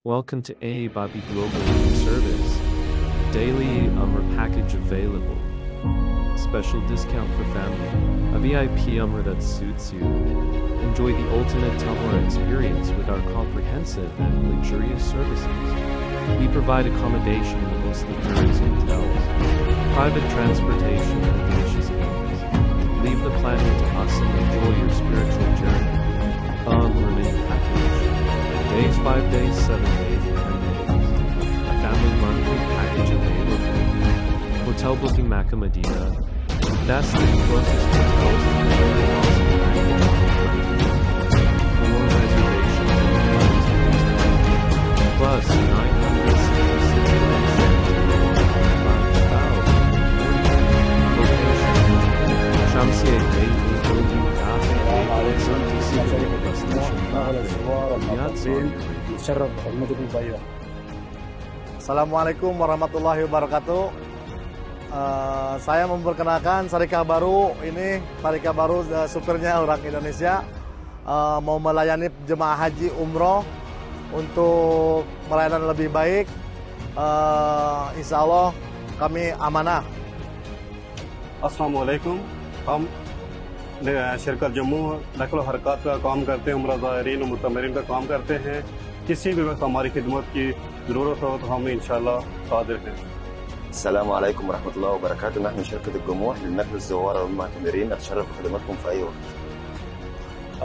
Welcome to A Bobby Global Room Service. Daily Umrah package available. Special discount for family. A VIP Umrah that suits you. Enjoy the ultimate Umrah experience with our comprehensive and luxurious services. We provide accommodation in the most luxurious hotels, private transportation, and delicious meals. Leave the planet to us and enjoy your spiritual journey. Unlimited package. Days, 5 days, 7 days, and 10 days. A family monthly package available. Hotel booking Makkah Medina. That's the closest hotels to the possible package. For reservations and plus 966 5,040 location. Shamsiya Daily Building Cafe Assalamualaikum warahmatullahi wabarakatuh. Saya memperkenalkan Syarikat baru ini, Syarikat baru supirnya orang Indonesia, mau melayani jemaah haji umroh untuk pelayanan lebih baik. Insya Allah kami amanah. अस्सलामुअलैकुम। हम शिरकत जम्मू नकल हरकत का काम करते हैं, उम्रा ज़ायरीन और मुतमरीन का काम करते हैं। किसी भी वक्त हमारी खिदमत की ज़रूरत हो तो हम इंशाअल्लाह हाजिर हैं। السلام عليكم ورحمة الله وبركاته. نحن شركة الجموح للنقل الزوار والمعتمرين نتشرف بخدمتكم في أي وقت.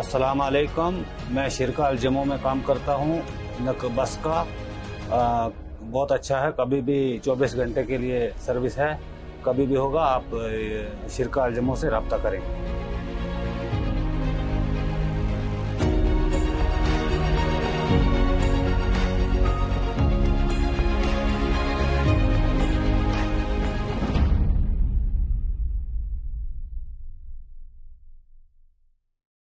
अस्सलाम वालेकुम। मैं शिरका अल-जमू में काम करता हूँ। बस का बहुत अच्छा है, कभी भी 24 घंटे के लिए सर्विस है। कभी भी होगा आप शिरका अल-जमू से रब्ता करें।